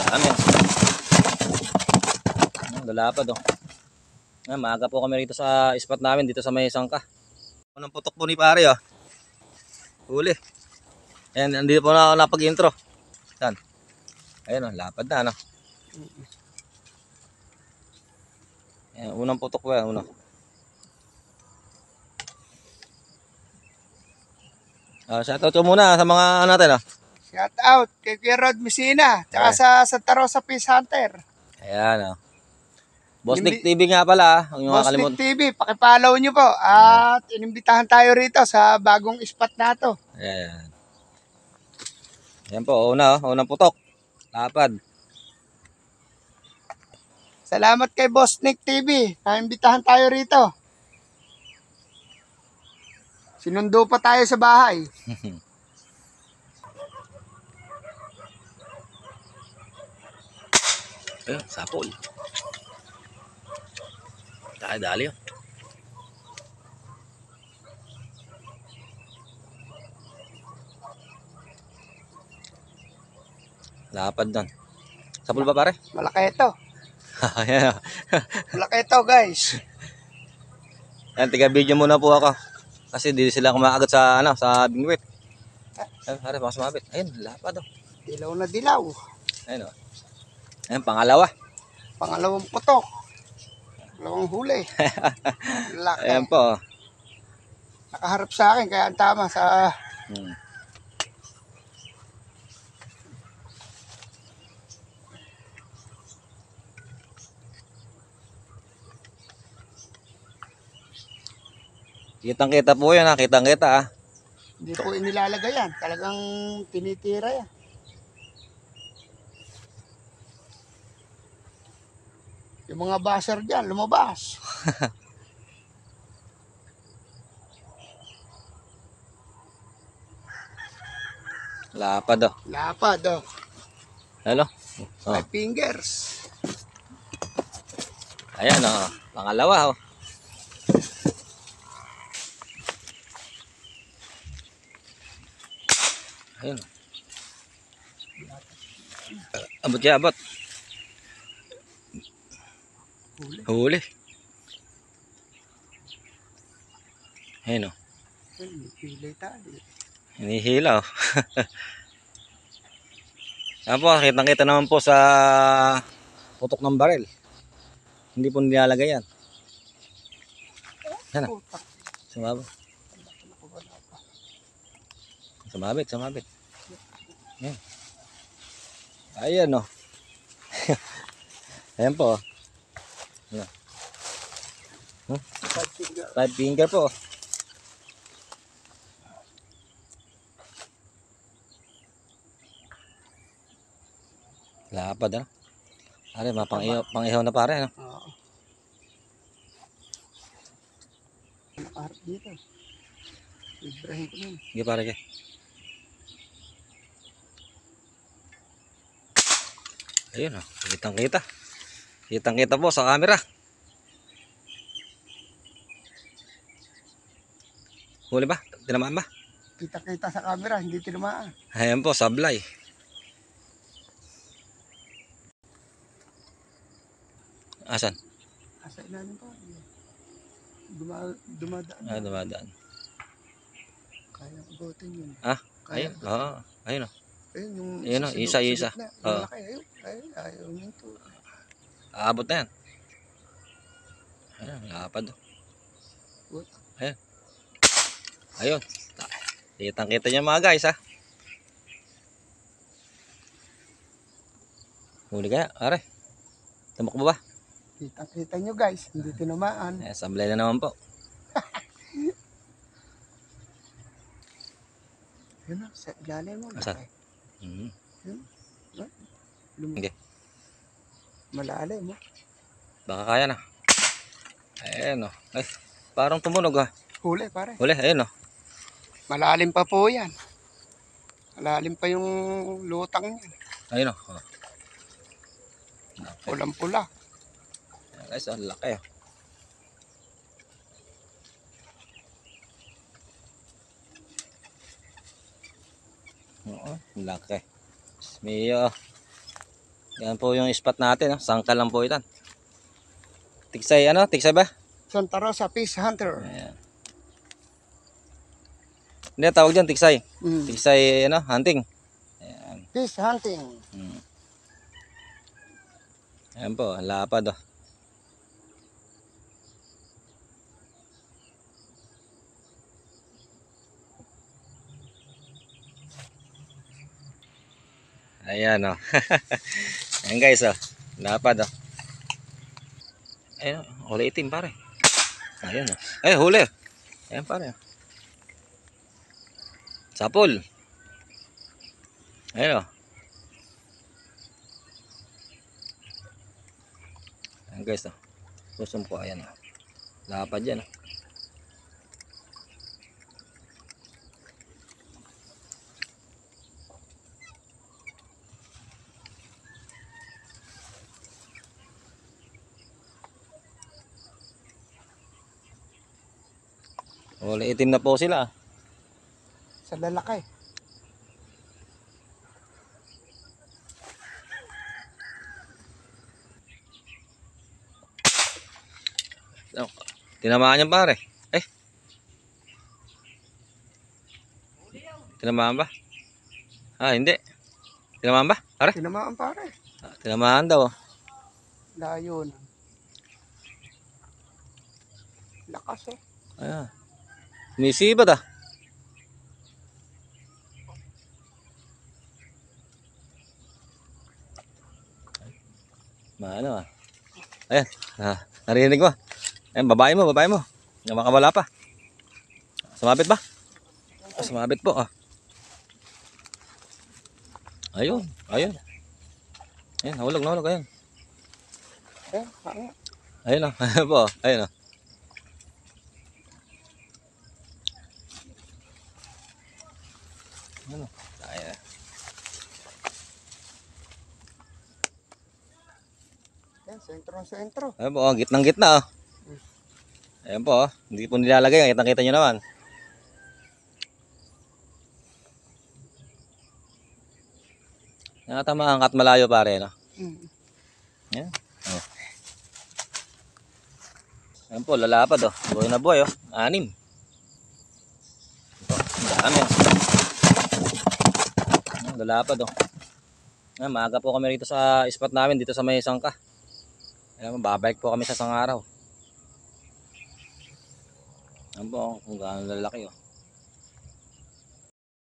Ano yan? Lalapad oh. Maaga po kami rito sa spot namin dito sa may sangka. Anong putok po ni pare oh. Huli. Ayan, andito po na ako napag-intro. Yan. Ayun oh, lapad na ano. Ayan, unang putok po yan, unang. Shoutout ko muna sa mga natin oh. Shout out kay Kuya Rod Messina, tsaka sa Santa Rosa Fish Hunter. Ayan oh. Boss Nick TV nga pala, ang yung Boss Nick TV, pakipollow nyo po. At inimbitahan tayo rito sa bagong spot na to. Ayan. Ayan po, unang putok. Lapad. Salamat kay Boss Nick TV, naimbitahan tayo rito. Sinundo pa tayo sa bahay. Ayun, sapol. Dali yun. Lapad doon. Sapol ba pare? Malaki ito. Ayan. Malaki ito guys. Ayan, tiga video muna po ako. Kasi di sila kumakagat sa sa bingwit. Ayun, pare, baka sumabit. Ayun, lapad oh. Dilaw na dilaw. Ayun oh. Ayun, pangalawa. Pangalawang putok. Pangalawang huli. Laki. Ayan po. Nakaharap sa akin kaya ang tama sa... Kitang-kita po yan ha. Kitang-kita ha. Hindi po inilalagay yan. Talagang tinitira yan. Yung mga buzzer dyan, lumabas. Lapad oh. Lapad oh. Hello? Oh. 5 fingers. Ayan oh. Pangalawa oh. Ayun. Abot ya, abot. Huli. Ayun o. Pilay tali. Hinihila o. Ayan po, kitang-kita naman po sa putok ng baril. Hindi po nilalagay yan. Yan o. Sumabit. Sumabit. Ayan. Ayan o. Ayan po o. Ayan. 5 finger po. Lapad ano. Are, pang-ihaw na pare ano. Oo. Nakaharap dito. Ibrahim ko nun. Sige pare ke. Ayun o. Kitang-kita. Kitang-kita po sa camera. Huli ba? Tinamaan ba? Kita-kita sa camera, hindi tinamaan. Ayan po, sablay. Asan? Asa ilalim pa. Dumadaan. Dumadaan. Kaya abutin yun. Ayun. Oo. Ayun o. Ayun yung isa. Oo. Ayaw nito. Aabot na yan. Ayun, lapad o. Ayun. Ayun. Kitang-kita niya mga guys ha. Huli kaya, are. Tumakbo ba? Kita-kita nyo guys, hindi tinamaan. Sablay na naman po. Yun na, sa ilalim mo. Asan? Okay. Malalim mo. Baka kaya na. Ayan o. Ay, parang tumunog ha. Huli pare. Huli, ayun o. Malalim pa po yan. Malalim pa yung lutang niyan. Ayun o. Pulang-pula. Guys, ang laki o. Oo, laki. Mio. Yan po yung spot natin. Sangka lang po ito. Tiksay ano? Tiksay ba? Santa Rosa Fish Hunter. Ayan. Hindi, tawag dyan, tiksay. Tiksay, ano, hunting. Ayan. Fish hunting. Ayan po, lapad oh. Ayan oh. Ayan guys oh. Lapad oh. Ayan, huli itim pare. Ayan oh. Ay, huli. Ayan pare. Sapol. Ayan oh. Ayan guys oh. Kusum po, ayan oh. Lapad yan oh. Huli itim na po sila. Sa lalaki. Oh, tinamaan yan pare. Eh. Tinamaan ba? Ah, hindi. Tinamaan ba? Pare? Tinamaan pare. Ah, tinamaan daw. Layo na. Lakas eh. Ayan. Sumisibat ah. Ano ah. Ayan. Ah, narinig mo. Ayan, babae mo. Makawala pa. Sumabit ba? Ah, sumabit po ah. Ayun. Ayun, nahulog. Ayun. Eh, hanga. Ayun ah. Ayun po. Ayun ah. Ano? Ayan. Yan, sentro. Ayun po, gitnang-gitna oh. Ayan po oh. Hindi po nilalagay. Kitang-kita nyo naman. Nakatamaan kat malayo pare no. Ayan. Oh. Ayan po, lalapad oh. Buhay na buhay oh. 6. Ang dami oh. Ayan, lalapad oh. Ayan, maaga po kami rito sa spot namin dito sa may sangka. Ayan, babalik po kami sa isang araw. Ayan po, kung gaano lalaki oh.